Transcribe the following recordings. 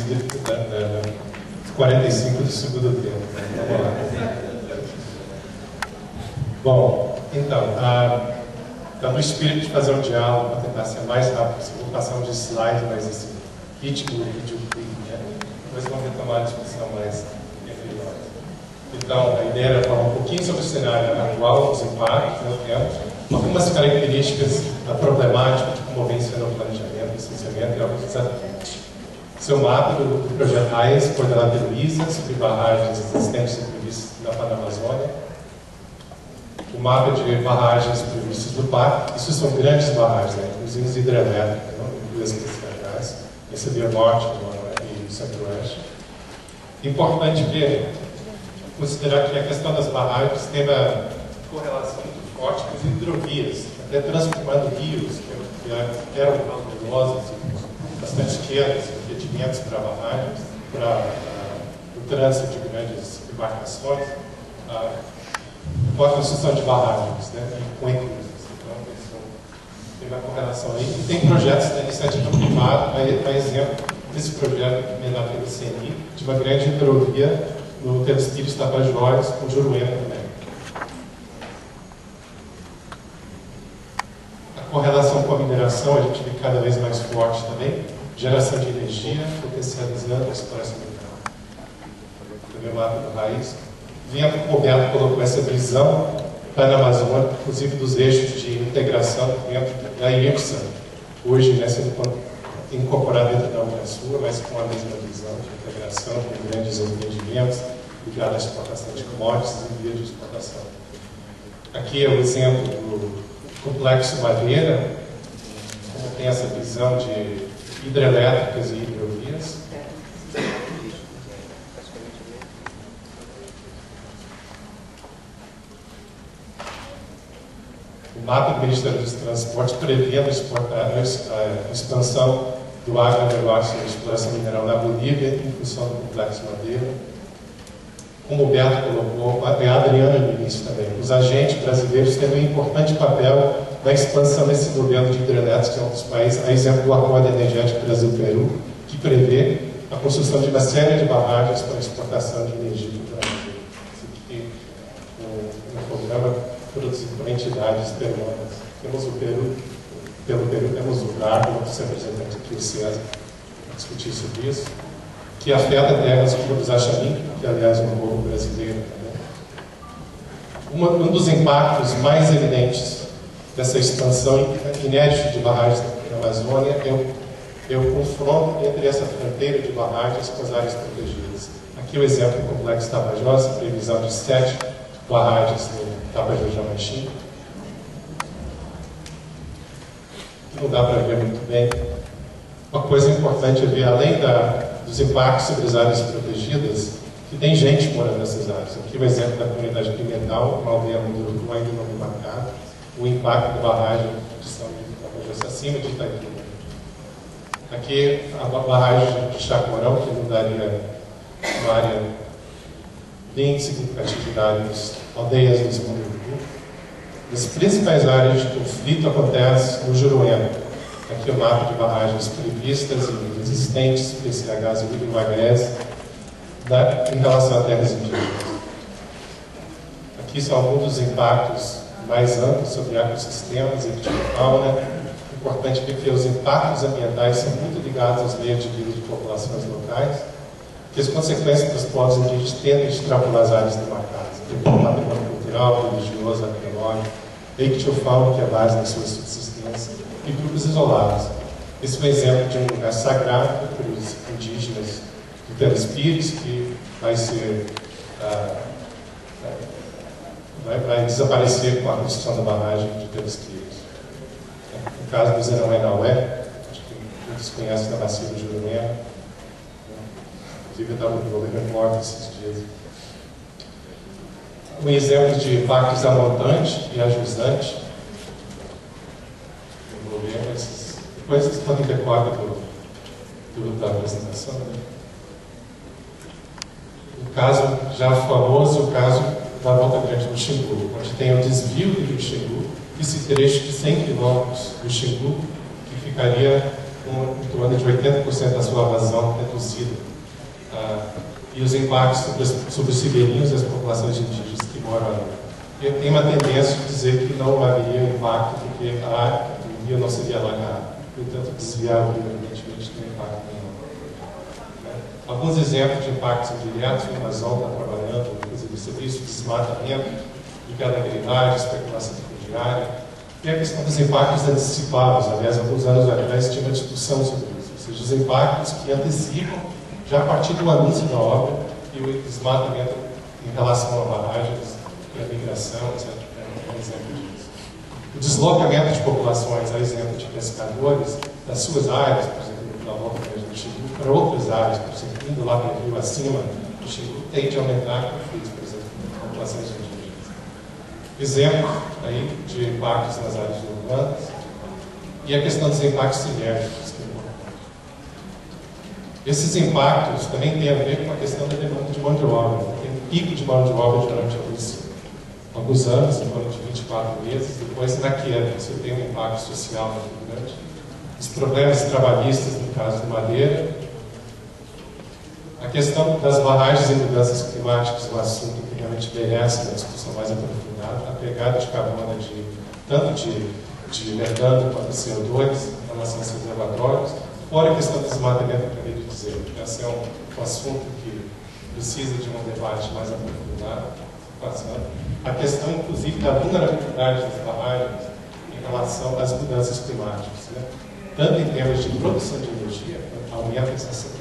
espírito da 45 do segundo tempo. Vamos lá. Bom, então, no espírito de fazer um diálogo, para tentar ser mais rápido possível, vou passar um slide, mas esse ritmo do vídeo, né? Depois vamos retomar a discussão mais efetiva. Então, a ideia era falar um pouquinho sobre o cenário atual, os impactos, né, temos algumas características da problemática de comovência no planejamento, licenciamento e alguns desafios. Seu mapa do projeto RAIS, coordenado pelo ISA, sobre barragens existentes e previstas na Panamazônia. O mapa de barragens previstas do PAC. Isso são grandes barragens, né? Usinas hidrelétricas, duas especiais, receber norte e centro-oeste. Importante ver, considerar que a questão das barragens tem uma correlação muito forte com as hidrovias, até transformando rios que eram caudalosos, bastante quedas, impedimentos para barragens, para o trânsito de grandes embarcações, com a construção de barragens, né, com encruzes. Então, tem uma correlação aí. E tem projetos da iniciativa privada, para exemplo, desse projeto menor pelo CNI, de uma grande hidrovia no Telespires Tapajós, com Juruena também. A correlação com a mineração, a gente vê cada vez mais forte também. Geração de energia, potencializando a exploração mineral. Também o mapa do RAIS. O Roberto colocou essa visão na Amazônia, inclusive dos eixos de integração dentro da IEPSA, hoje, né, sendo incorporado dentro da Unasul, mas com a mesma visão de integração, com grandes empreendimentos ligados à exportação de commodities e via de exportação. Aqui é o exemplo do Complexo Madeira, como tem essa visão de hidrelétricas e hidrovias. O mapa do Ministério dos Transportes prevendo a expansão do agronegócio e exploração mineral na Bolívia em função do Complexo Madeira. Como o Roberto colocou, a Adriana no início também, os agentes brasileiros têm um importante papel na expansão desse modelo de hidrelétricos em outros países, a exemplo do Acordo Energético Brasil-Peru, que prevê a construção de uma série de barragens para exportação de energia do Brasil. Isso aqui um programa produzido por entidades peruanas. Temos o Peru, pelo Peru temos o GARDO, nosso representante aqui, o César, para discutir sobre isso, que afeta terras como os Axarim, que aliás é um povo brasileiro também. Um dos impactos mais evidentes dessa expansão inédita de barragens na Amazônia é o confronto entre essa fronteira de barragens com as áreas protegidas. Aqui o exemplo do Complexo Tapajós, a previsão de 7 barragens no Tapajós Jamachim. Não dá para ver muito bem. Uma coisa importante é ver, além dos impactos sobre as áreas protegidas, que tem gente morando nessas áreas. Aqui o exemplo da comunidade Pimental, uma aldeia muito Urucu, ainda não me marcado, o impacto da barragem de São Luís, acima de Itaipu. Aqui a barragem de Chacmorão, que não daria uma área bem significativa de várias aldeias do segundo Urucu. As principais áreas de conflito acontecem no Juruena. Aqui o mapa de barragens previstas e existentes, PCHs e Uruguaiés, em relação a terras indígenas. Aqui são alguns dos impactos mais amplos sobre ecossistemas e fauna. Importante ver que os impactos ambientais são muito ligados aos meios de vida de populações locais, que as consequências dos povos indígenas tendem a extrapolar as áreas demarcadas. Tem patrimônio cultural, religioso, arqueológico, ictiofauna, que é a base da sua subsistência, e grupos isolados. Esse é um exemplo de um lugar sagrado para os indígenas do Telespires, que vai ser vai desaparecer com a construção da barragem de Telespires. No caso do Zeraué-Naué, acho que muitos conhecem da bacia do Juruena, inclusive eu estava no repórter esses dias. Um exemplo de impactos a montante e a jusante. Vou ver depois vocês podem ter cópia da apresentação. Né? O caso já famoso, o caso da Volta Grande do Xingu, onde tem o desvio do Rio Xingu, esse trecho de 100 quilômetros do Xingu, que ficaria com em torno de 80% da sua vazão reduzida. E os impactos sobre os ribeirinhos e as populações indígenas que moram ali. Eu tenho uma tendência de dizer que não haveria impacto, porque o rio não seria alagado. Portanto, desviar o rio, evidentemente, não tem impacto nenhum. Alguns exemplos de impactos indiretos que a Amazon está trabalhando, inclusive serviço de desmatamento, de granagridade, especulação fundiária. Tem a questão dos impactos antecipados. Aliás, alguns anos atrás tinha uma discussão sobre isso. Ou seja, os impactos que antecipam, já a partir do anúncio da obra, e o desmatamento em relação a barragens, e a migração, etc. É um exemplo disso. O deslocamento de populações, a exemplo de pescadores, das suas áreas, por exemplo, da volta do Xingu, para outras áreas, por exemplo, indo lá para o rio acima do Xingu, tende a aumentar conflitos, por exemplo, com populações indígenas. Exemplo aí de impactos nas áreas urbanas e a questão dos impactos sinérgicos, que é importante. Esses impactos também têm a ver com a questão da demanda de mão de obra. Tem um pico de mão de obra durante alguns anos, em torno de 24 meses, depois na queda. Você tem um impacto social muito grande. Os problemas trabalhistas, no caso de madeira. A questão das barragens e mudanças climáticas, um assunto que realmente merece uma discussão mais aprofundada. A pegada de carbono, tanto de metano quanto de CO2, em relação aos reservatórios. Fora a questão do desmatamento, que eu acabei de dizer. Esse é um assunto que precisa de um debate mais aprofundado. A questão, inclusive, da vulnerabilidade das barragens em relação às mudanças climáticas, né? Tanto em termos de produção de energia, aumento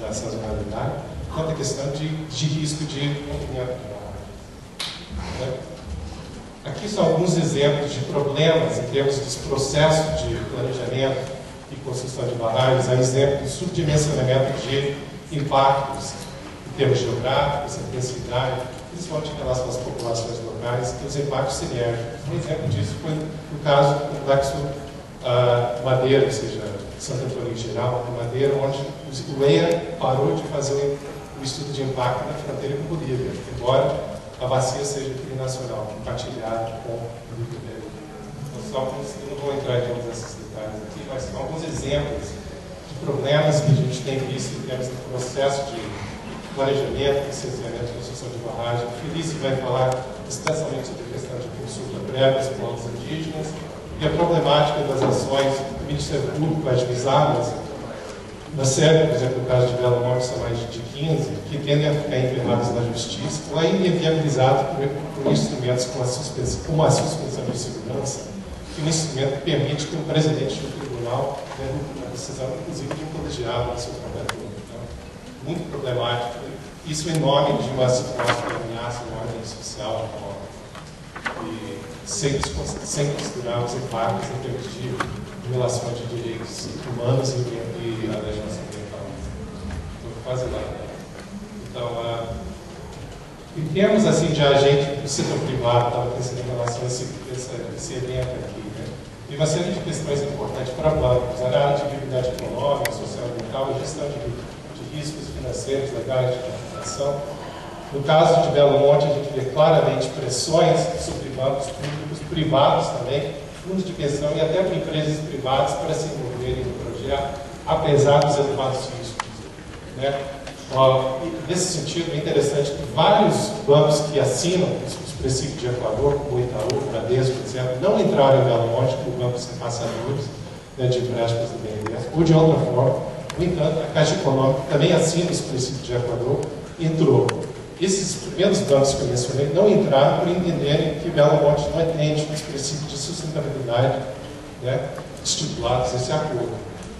da sazonalidade, quanto a questão de risco de rompimento de barragens. Né? Aqui são alguns exemplos de problemas em termos dos processos de planejamento e construção de barragens, a exemplo do subdimensionamento de impactos em termos geográficos, intensidade, principalmente em relação às populações locais, e os impactos sinérgicos. Um exemplo disso foi o caso do complexo Madeira, ou seja, Santo Antônio em geral, de Madeira, onde o EIA parou de fazer o estudo de impacto na fronteira com Bolívia, embora a bacia seja trinacional, compartilhada com o Bolívia. Então, eu não vou entrar em todos esses detalhes aqui, mas são alguns exemplos de problemas que a gente tem visto em termos do processo de planejamento, licenciamento e construção de barragem. O Felício vai falar extensamente sobre a questão de consulta prévia aos povos indígenas e a problemática das ações do Ministério Público ajuizadas na série, por exemplo, no caso de Belo Monte, são mais de 15, que tendem a ficar internadas na justiça ou ainda inviabilizados por instrumentos como a suspensão de segurança, que um instrumento que permite que o presidente do tribunal derrube a decisão, inclusive de um colegiado do seu próprio turno. Então, muito problemático. Isso em nome de uma situação de ameaça à ordem social e sem considerar os impactos em termos de violação de direitos humanos e a legislação ambiental. Estou quase lá. Então, em termos assim, de agente do setor privado, estava pensando em relação a esse evento aqui, né? Tem uma série de questões importantes para bancos, a área de atividade econômica, social e ambiental, a gestão de riscos financeiros, legais, de captação. No caso de Belo Monte, a gente vê claramente pressões sobre bancos públicos, privados também, fundos de pensão e até para empresas privadas para se envolverem no projeto, apesar dos elevados riscos. Né? Nesse sentido, é interessante que vários bancos que assinam os princípios de Equador, como o Itaú, o Bradesco, etc., não entraram em Belo Monte como bancos repassadores, né, de empréstimos do BNDES, ou de outra forma. No entanto, a Caixa Econômica também assina os princípios de Equador e entrou. Esses primeiros bancos que eu mencionei não entraram por entenderem que Belo Monte não atende os princípios de sustentabilidade, né, estipulados nesse acordo.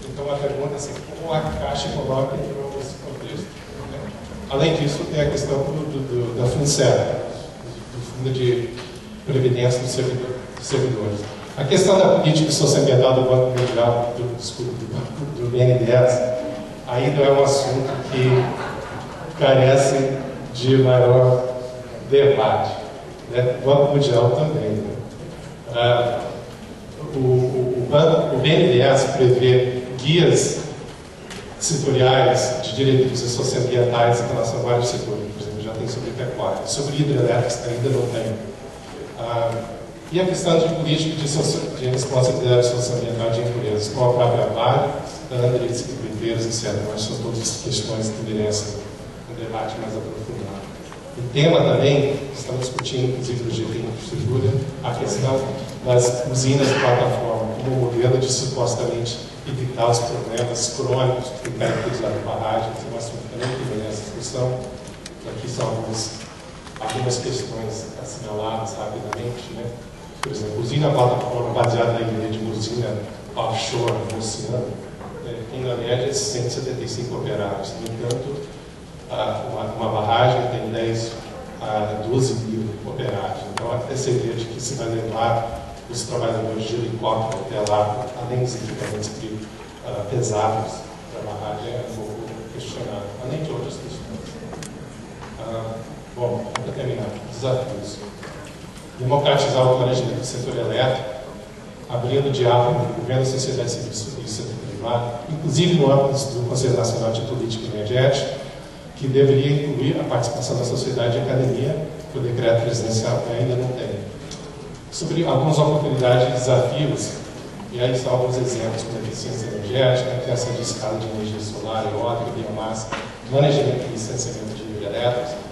Então, a pergunta é assim, como a Caixa Econômica entrou nesse contexto? Né? Além disso, tem a questão da FUNSER, do Fundo de Previdência dos Servidores. A questão da política socioambiental do Banco Mundial, do BNDES, ainda é um assunto que carece de maior debate. Né? O Banco Mundial também. Né? O BNDES prevê guias setoriais de diretrizes socioambientais em relação a vários setores. Por exemplo, já tem sobre pecuária. Sobre hidrelétricas ainda não tem. E a questão de política de responsabilidade socioambiental de empresas, como a própria Vale, Andres, Ribeiros, etc. Mas são todas questões que merecem um debate mais aprofundado. O tema também, estamos discutindo, inclusive no GT Infraestrutura, a questão das usinas de plataforma como modelo de supostamente evitar os problemas crônicos que têm caracterizado a barragem, que é um assunto também que merece discussão. Aqui são algumas questões assinaladas rapidamente, né? Por exemplo, usina plataforma baseada na ideia de uma usina offshore no oceano, tem na média 175 operários. No entanto, uma barragem tem 10 a 12 mil operários. Então, essa ideia de que se vai levar os trabalhadores de helicóptero até lá, além dos equipamentos pesados para a barragem, é um pouco questionável, além de outras questões. Bom, para terminar, desafios. Democratizar o planejamento do setor elétrico, abrindo diálogo entre o governo, a sociedade civil e o setor privado, inclusive no âmbito do Conselho Nacional de Política Energética, que deveria incluir a participação da sociedade e academia, que o decreto presidencial ainda não tem. Sobre algumas oportunidades e desafios, e aí estão alguns exemplos como eficiência energética, criação de escala de energia solar, eólica, biomassa, planejamento e licenciamento de hidrelétricos,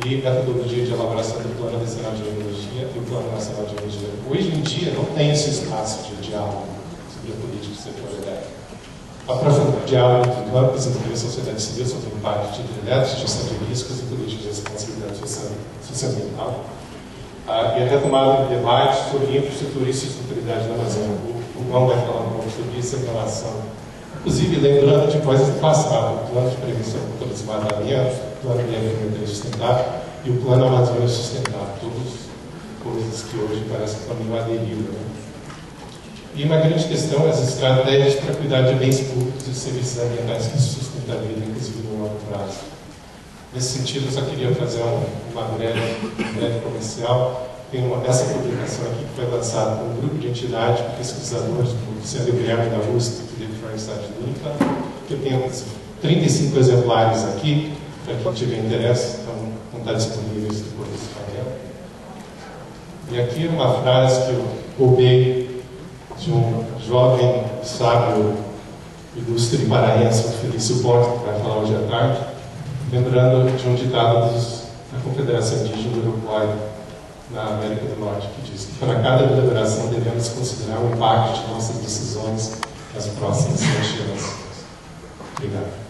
e metodologia de elaboração do Plano Nacional de Energia e o Plano Nacional de Energia. Hoje em dia não tem esse espaço de diálogo sobre a política do setor elétrico. Aprofundar o diálogo entre campos, entre a sociedade civil sobre o impacto de hidrelétricos, gestão de riscos e políticas de responsabilidade socioambiental. E a retomada de debate sobre infraestrutura e sustentabilidade da Amazônia. O João vai falar um pouco sobre isso em relação, inclusive lembrando de coisas do passado, o plano de prevenção contra o desmatamento, o plano de agricultura sustentável e o plano Amazônia Sustentável, todas coisas que hoje parecem que estão meio à deriva, né? E uma grande questão é as estratégias para cuidar de bens públicos e serviços ambientais que sustentam a vida, inclusive no longo prazo. Nesse sentido, eu só queria fazer uma breve comercial. Tem essa publicação aqui que foi lançada por um grupo de entidades, pesquisadores, do Luciano Guilherme da USP e da Universidade de Lincoln, que eu tenho 35 exemplares aqui, para quem tiver interesse, então vão estar disponíveis depois desse painel. E aqui uma frase que eu roubei de um jovem sábio ilustre paraense, o Felício Ponte, que vai falar hoje à tarde, lembrando de um ditado da Confederação Indígena do Uruguai, na América do Norte, que diz que para cada deliberação devemos considerar o impacto de nossas decisões nas próximas 100 gerações. Obrigado.